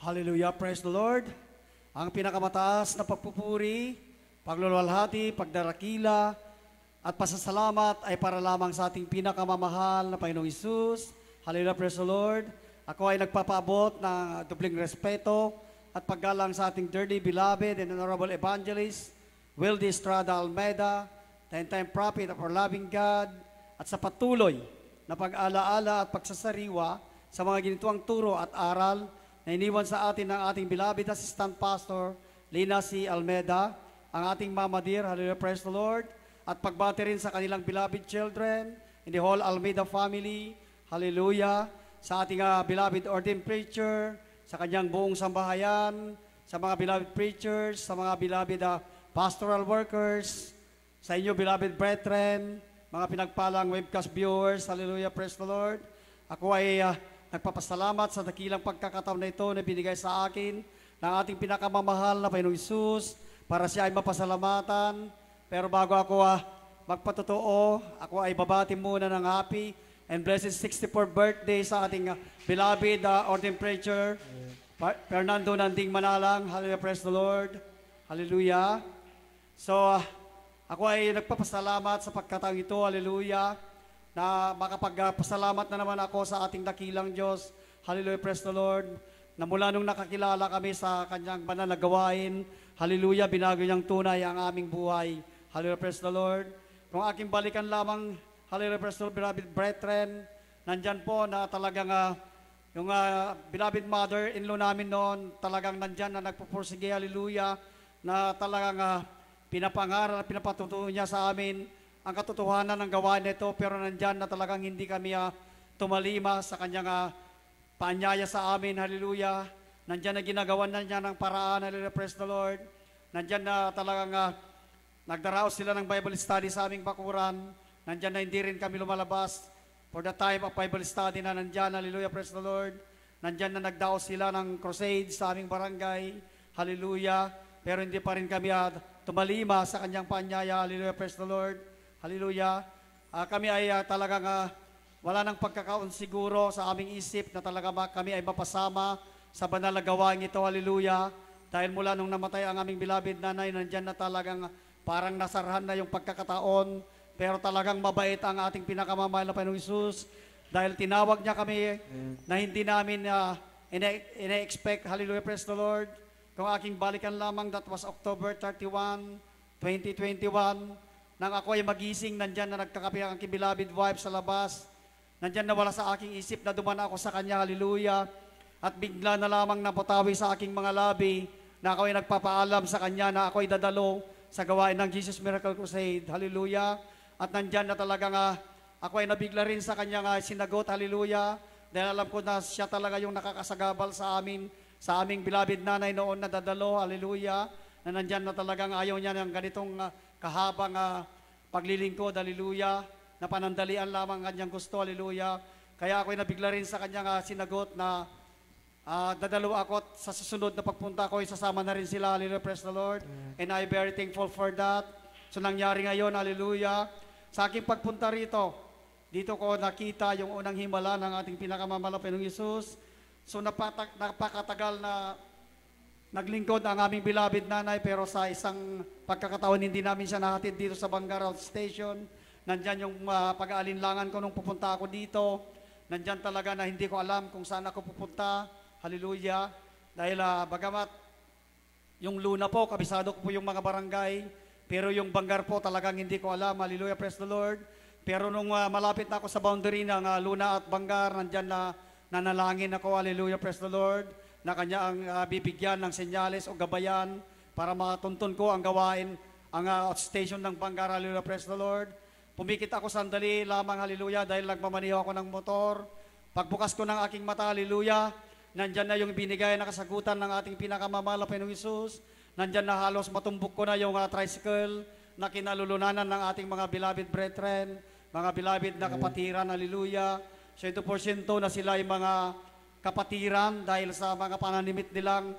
Hallelujah, praise the Lord. Ang pinakamataas na pagpupuri, pagluluwalhati, pagdarakila, at pasasalamat ay para lamang sa ating pinakamamahal na Panginoong Hesus. Hallelujah, praise the Lord. Ako ay nagpapaabot ng dubling respeto at paggalang sa ating dearly beloved and honorable evangelist, Wildy Estrada Almeida, 10-time prophet of our loving God, at sa patuloy na pag-alaala at pagsasariwa sa mga ginituang turo at aral na iniwan sa atin ng ating beloved assistant pastor, Lina C. Almeida, ang ating mama dear, hallelujah, praise the Lord, at pagbati rin sa kanilang beloved children, in the whole Almeida family, hallelujah, sa ating beloved ordained preacher, sa kanyang buong sambahayan, sa mga beloved preachers, sa mga beloved pastoral workers, sa inyo beloved brethren, mga pinagpalang webcast viewers, hallelujah, praise the Lord. Ako ay nagpapasalamat sa dakilang pagkakataon na ito na binigay sa akin ng ating pinakamamahal na Panginoong Hesus para siya ay mapasalamatan. Pero bago ako magpatotoo, ako ay babati muna ng happy and blessed 64th birthday sa ating beloved ordained preacher, Fernando Nanding Manalang. Hallelujah, praise the Lord. Hallelujah. So, ako ay nagpapasalamat sa pagkataong ito. Hallelujah. Na makapagpasalamat na naman ako sa ating dakilang Diyos. Hallelujah, praise the Lord. Na mula nung nakakilala kami sa kanyang banal na gawain, hallelujah, binago niyang tunay ang aming buhay. Hallelujah, praise the Lord. Kung aking balikan lamang, hallelujah, praise the Lord, beloved brethren, nandyan po na talagang yung beloved mother-in-law namin noon, talagang nandyan na nagpupursige, hallelujah, na talagang pinapangaral, pinapatutunan niya sa amin ang katotohanan ng gawain nito, pero nandyan na talagang hindi kami tumalima sa kanyang paanyaya sa amin, hallelujah. Nandyan na ginagawa na niya ng paraan, hallelujah, praise the Lord. Nandyan na talagang nagdaraos sila ng Bible study sa aming bakuran. Nandyan na hindi rin kami lumalabas for the time of Bible study na nandyan, hallelujah, praise the Lord. Nandyan na nagdaos sila ng crusade sa aming barangay, hallelujah. Pero hindi pa rin kami tumalima sa kanyang paanyaya, hallelujah, praise the Lord. Hallelujah. Kami ay talagang wala nang pagkakaon siguro sa aming isip na talaga kami ay mapasama sa banal na gawain ito. Hallelujah. Dahil mula nung namatay ang aming beloved nanay, nandyan na talagang parang nasarahan na yung pagkakataon. Pero talagang mabait ang ating pinakamamahal na Panginoong Hesus. Dahil tinawag niya kami na hindi namin ina-expect. Hallelujah, praise the Lord. Kung aking balikan lamang, that was October 31, 2021. Nang ako ay magising, nandyan na nagkakape ang aking beloved wife sa labas. Nandyan na wala sa aking isip na duman ako sa kanya, hallelujah. At bigla na lamang napatawi sa aking mga labi na ako ay nagpapaalam sa kanya na ako ay dadalo sa gawain ng Jesus Miracle Crusade, hallelujah. At nandyan na talagang ako ay nabigla rin sa kanyang sinagot, hallelujah. Dahil alam ko na siya talaga yung nakakasagabal sa amin, sa aming beloved nanay noon na dadalo, hallelujah. Na nandyan na talagang ayaw niya ng ganitong kahabang paglilingkod, hallelujah, na panandalian lamang kanyang gusto, hallelujah. Kaya ako'y nabigla rin sa kanyang sinagot na dadalo ako sa susunod na pagpunta ko, isasama na rin sila, hallelujah, praise the Lord. And I'm very thankful for that. So nangyari ngayon, hallelujah. Sa aking pagpunta rito, dito ko nakita yung unang himala ng ating pinakamamahal na Panginoong Hesus. So napakatagal na naglingkod ang aming beloved nanay, pero sa isang pagkakataon hindi namin siya nahatid dito sa Bangaral Station. Nandyan yung pag-aalinlangan ko nung pupunta ako dito. Nandyan talaga na hindi ko alam kung saan ako pupunta. Hallelujah. Dahil bagamat yung Luna po, kabisado ko po yung mga barangay, pero yung Bangar po talagang hindi ko alam. Hallelujah, praise the Lord. Pero nung malapit na ako sa boundary ng Luna at Bangar, nandyan na nanalangin ako. Hallelujah, praise the Lord. Na kanya ang bibigyan ng senyales o gabayan para matuntun ko ang gawain, ang station ng Bangar, hallelujah, praise the Lord. Pumikit ako sandali lamang, hallelujah, dahil nagmamaniho ako ng motor. Pagbukas ko ng aking mata, hallelujah, nandyan na yung binigay na kasagutan ng ating pinakamamahal na Panginoong Hesus. Nandyan na halos matumbok ko na yung tricycle na kinalulunanan ng ating mga beloved brethren, mga beloved na kapatiran, hallelujah. 100% na sila ay mga kapatiran dahil sa mga pananimit nilang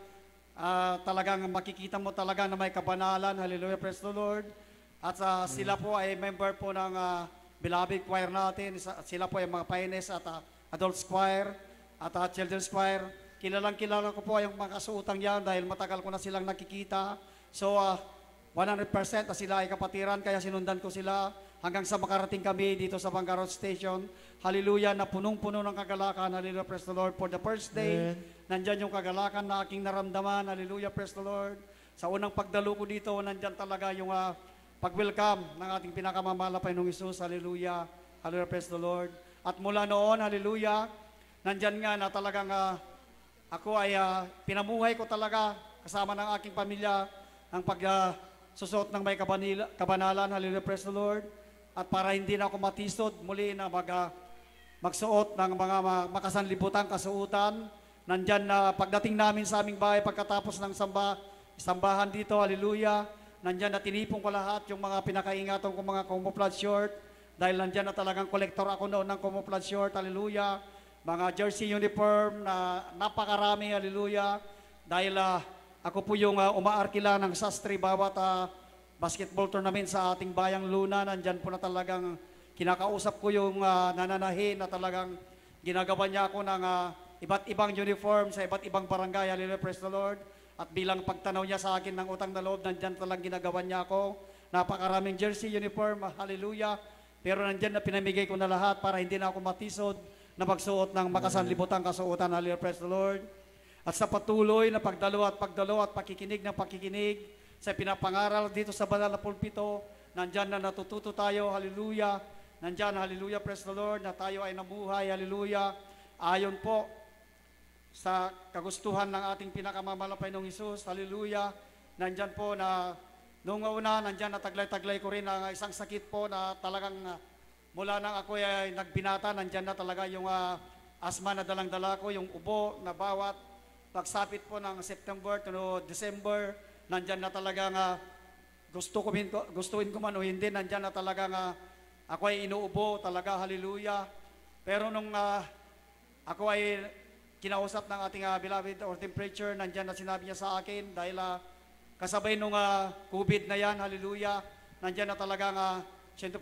talagang makikita mo talaga na may kabanalan. Hallelujah, praise the Lord. At sila po ay member po ng beloved choir natin. Sila po ay mga pioneers at adults choir at children's choir. Kilalang-kilala ko po yung mga kasuotang yan dahil matagal ko na silang nakikita. So, 100% na sila ay kapatiran, kaya sinundan ko sila hanggang sa makarating kami dito sa Bangaron Station. Hallelujah, na punong-puno ng kagalakan. Hallelujah, praise the Lord. For the first day, nandyan yung kagalakan na aking naramdaman. Hallelujah, praise the Lord. Sa unang pagdalo ko dito, nandyan talaga yung pag-welcome ng ating pinakamamahal na Panginoong Hesus. Hallelujah, hallelujah, praise the Lord. At mula noon, hallelujah, nandyan nga na talagang ako ay pinamuhay ko talaga kasama ng aking pamilya ang pagsusot ng may kabanalan, hallelujah, praise the Lord. At para hindi na ako matisod muli na magsuot ng mga makasanlibutang kasuotan, nandyan na pagdating namin sa aming bahay pagkatapos ng sambahan dito, hallelujah, nandyan na tinipong ko lahat yung mga pinakaingatong kong mga camouflage short, dahil nandyan na talagang kolektor ako noon ng camouflage short, hallelujah, mga jersey uniform na napakarami, hallelujah, dahil ako po yung umaarkila ng sastre bawat basketball tournament sa ating bayang Luna. Nandyan po na talagang kinakausap ko yung nananahi na talagang ginagawa niya ako ng iba't ibang uniform sa iba't ibang barangay, hallelujah, praise the Lord. At bilang pagtanaw niya sa akin ng utang na loob, nandyan talagang ginagawa niya ako. Napakaraming jersey uniform, hallelujah. Pero nandyan na pinamigay ko na lahat para hindi na ako matisod na magsuot ng makasanlibutang kasuotan. Hallelujah, praise the Lord. At sa patuloy na pagdalo at pakikinig ng pakikinig sa pinapangaral dito sa banal na pulpito, nandyan na natututo tayo. Hallelujah. Nandyan, hallelujah, praise the Lord, na tayo ay nabuhay. Hallelujah. Ayon po sa kagustuhan ng ating pinakamamahal na Panginoong Hesus. Hallelujah. Nandyan po na noong una, nandyan na taglay-taglay ko rin ang isang sakit po na talagang mula nang ako ay nagbinata, nandyan na talaga yung asma na dalang-dala ko, yung ubo na bawat pagsapit po ng September to December, nandyan na talagang gustuin ko man o hindi, nandyan na talagang ako ay inuubo talaga, hallelujah. Pero nung ako ay kinausap ng ating beloved ordained preacher, nandyan na sinabi niya sa akin dahil kasabay nung COVID na yan, hallelujah, nandyan na talagang 100%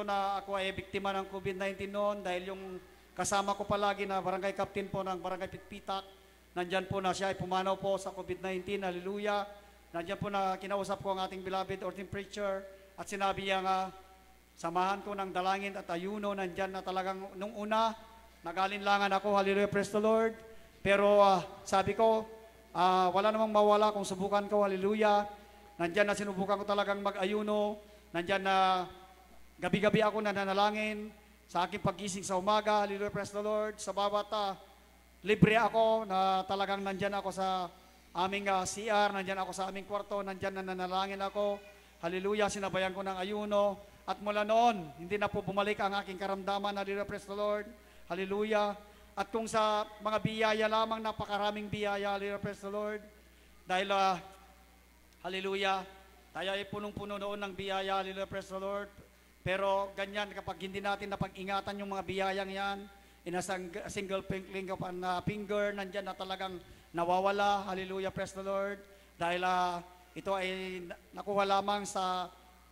na ako ay biktima ng COVID-19 noon dahil yung kasama ko palagi na barangay captain po ng barangay Pitpitak, nandyan po na siya ay pumanaw po sa COVID-19, hallelujah. Nandyan po na kinausap ko ang ating beloved ordained preacher at sinabi niya samahan ko ng dalangin at ayuno. Nandyan na talagang nung una, nagalinlangan ako, hallelujah, praise the Lord. Pero sabi ko, wala namang mawala kung subukan ko, hallelujah. Nandyan na sinubukan ko talagang mag-ayuno. Nandyan na gabi-gabi ako nananalangin sa aking paggising sa umaga, hallelujah, praise the Lord. Sa bawat libre ako na talagang nandyan ako sa aming CR, nandyan ako sa aming kwarto, nandyan na nanalangin ako, hallelujah, sinabayan ko ng ayuno. At mula noon, hindi na po bumalik ang aking karamdaman, hallelujah, praise the Lord, hallelujah. At kung sa mga biyaya lamang, napakaraming biyaya, hallelujah, praise the Lord. Dahil, hallelujah, tayo ay punong-puno noon ng biyaya, hallelujah, praise the Lord. Pero ganyan, kapag hindi natin napag-ingatan yung mga biyayang yan, in a single twinkling of a finger, nandyan na talagang nawawala, hallelujah, praise the Lord. Dahil ito ay nakuha lamang sa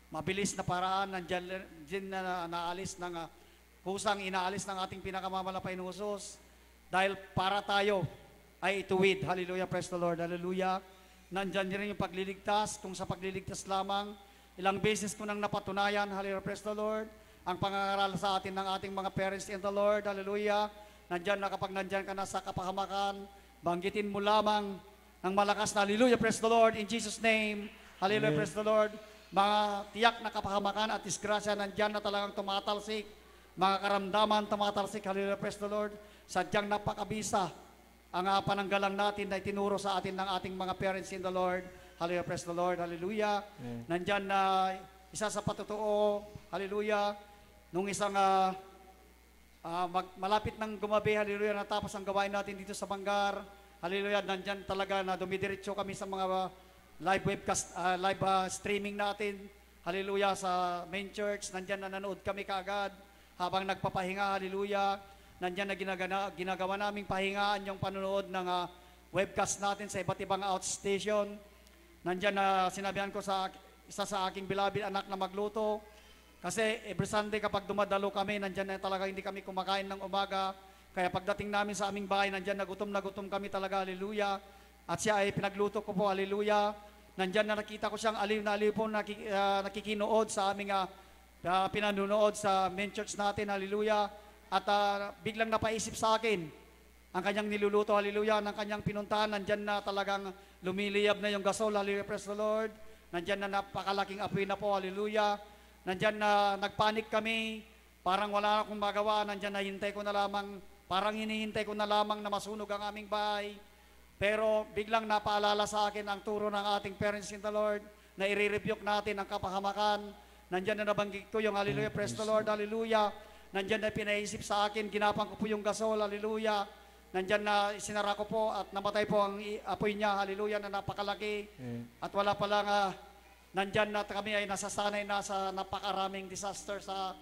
mabilis na paraan, nandyan din na naalis ng kusang inaalis ng ating pinakamamahal na Panginoong Hesus dahil para tayo ay ituwid. Hallelujah, praise the Lord, hallelujah. Nandyan din yung pagliligtas, kung sa pagliligtas lamang, ilang beses ko nang napatunayan, hallelujah, praise the Lord, ang pangangaral sa atin ng ating mga parents in the Lord, hallelujah. Nandyan na kapag nandyan ka na sa kapahamakan, banggitin mo lamang ng malakas na hallelujah, praise the Lord, in Jesus' name, hallelujah, praise the Lord. Mga tiyak na kapahamakan at disgrasya, nandyan na talagang tumatalsik. Mga karamdaman, tumatalsik, hallelujah, praise the Lord. Sadyang napakabisa ang pananggalang natin na itinuro sa atin ng ating mga parents in the Lord. Hallelujah, praise the Lord, hallelujah. Nandyan na isa sa patotoo, hallelujah, nung isang malapit ng gumabi, hallelujah, natapos ang gawain natin dito sa Bangar, hallelujah, nandyan talaga na dumidiretso kami sa mga live webcast, live streaming natin, hallelujah, sa main church, nandyan na nanood kami kaagad, habang nagpapahinga, hallelujah, nandyan na ginagawa naming pahingaan yung panonood ng webcast natin sa iba't ibang outstation. Nandyan na sinabihan ko sa isa sa aking beloved anak na magluto. Kasi every Sunday kapag dumadalo kami, nandyan na talaga hindi kami kumakain ng umaga. Kaya pagdating namin sa aming bahay, nandyan na gutom kami talaga, hallelujah. At siya ay pinagluto ko po, hallelujah. Nandyan na nakita ko siyang aliw na aliw po nakikinood sa aming pinanunood sa main church natin, hallelujah. At biglang napaisip sa akin, ang kanyang niluluto, hallelujah, ng kanyang pinuntahan, nandyan na talagang lumiliyab na yung gasol, hallelujah, praise the Lord. Nandyan na napakalaking apoy na po, hallelujah. Nandyan na nagpanik kami, parang wala akong magawa, nandyan na hinihintay ko na lamang na masunog ang aming bahay. Pero biglang napaalala sa akin ang turo ng ating parents in the Lord na i-rebuke natin ang kapahamakan. Nandyan na nabanggit ko yung hallelujah, praise the Lord, hallelujah. Nandyan na pinaisip sa akin, ginapang ko po yung gasol, hallelujah. Nandyan na isinara ko po at namatay po ang apoy niya, hallelujah, na napakalaki. At wala pa lang, nandyan na kami ay nasasanay na sa napakaraming disaster sa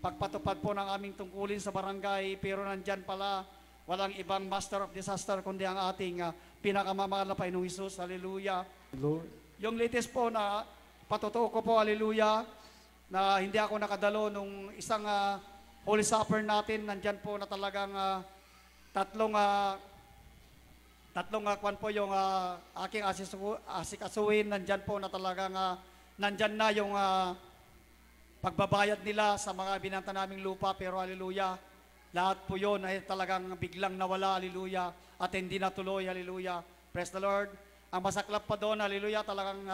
pagpatupad po ng aming tungkulin sa barangay. Pero nandyan pala, walang ibang master of disaster kundi ang ating pinakamamahal na Panginoong Hesus, hallelujah. Lord. Yung latest po na patutuo ko po, hallelujah, na hindi ako nakadalo nung isang Holy Supper natin, nandyan po na talagang tatlong kwan po yung aking asikasuhin, nandyan po na talagang nandyan na yung pagbabayad nila sa mga binanta naming lupa, pero hallelujah, lahat po yun ay talagang biglang nawala, hallelujah, at hindi natuloy, hallelujah, praise the Lord. Ang masaklap pa doon, hallelujah, talagang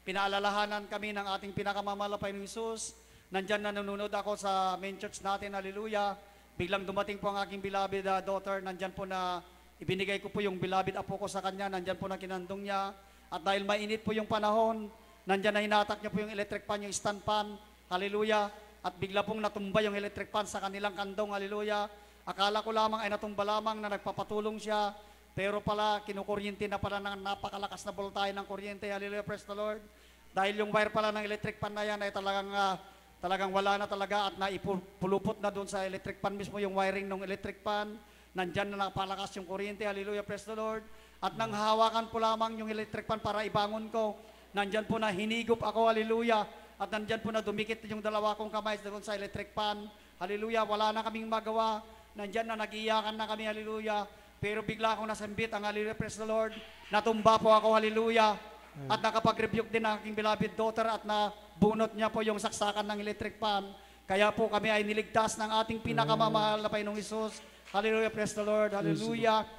pinaalalahanan kami ng ating pinakamamahal na Panginoong Hesus. Nandyan na nanonood ako sa main church natin, hallelujah. Biglang dumating po ang aking beloved daughter, nandyan po na ibinigay ko po yung beloved apo ko sa kanya, nandyan po na kinandong niya. At dahil mainit po yung panahon, nandyan na hinatak niya po yung electric fan, yung stand fan, hallelujah. At bigla pong natumba yung electric fan sa kanilang kandong, hallelujah. Akala ko lamang ay natumba lamang na nagpapatulong siya, pero pala kinukuryente na pala ng napakalakas na voltahe ng kuryente, hallelujah, praise the Lord. Dahil yung wire pala ng electric fan na yan ay talagang wala na talaga at naipulupot na doon sa electric fan mismo yung wiring ng electric fan. Nandyan na napalakas yung kuryente, hallelujah, praise the Lord. At nang hawakan po lamang yung electric fan para ibangon ko, nandyan po na hinigop ako, hallelujah. At nandyan po na dumikit yung dalawa kong kamay doon sa electric fan, hallelujah. Wala na kaming magawa, nandyan na nagiiyakan na kami, hallelujah. Pero bigla akong nasambit ang hallelujah, praise the Lord. Natumba po ako, hallelujah. At nakapag-rebuke din ang aking beloved daughter at nabunot niya po yung saksakan ng electric fan. Kaya po kami ay niligtas ng ating pinakamamahal na Panginoong Hesus. Hallelujah, praise the Lord, hallelujah.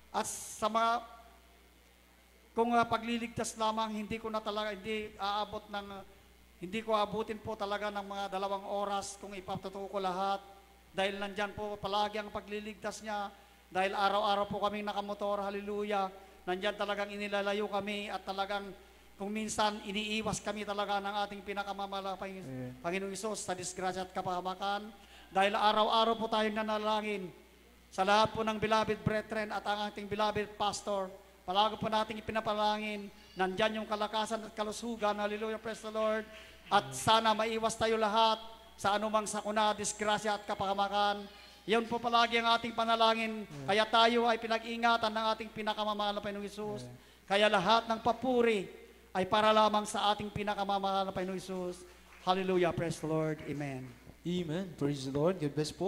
At sa mga, kung pagliligtas lamang, hindi ko abutin po talaga ng mga 2 oras kung ipatutuo ko lahat. Dahil nandyan po palagi ang pagliligtas niya. Dahil araw-araw po kaming nakamotor, hallelujah. Nandyan talagang inilalayo kami at talagang kung minsan iniiwas kami talaga ng ating pinakamamahal na Panginoong Hesus sa disgrasya at kapahamakan. Dahil araw-araw po tayong nanalangin sa lahat po ng beloved brethren at ang ating beloved pastor. Palagi po nating ipinapalangin, nandyan yung kalakasan at kalusugan, hallelujah, praise the Lord. At sana maiwas tayo lahat sa anumang sakuna, disgrasya at kapahamakan. Yan po palagi ang ating panalangin. Kaya tayo ay pinag-ingatan ng ating pinakamamahal na Panginoong Hesus. Kaya lahat ng papuri ay para lamang sa ating pinakamamahal na Panginoong Hesus. Hallelujah, praise the Lord, amen. Amen. Praise the Lord. God bless po.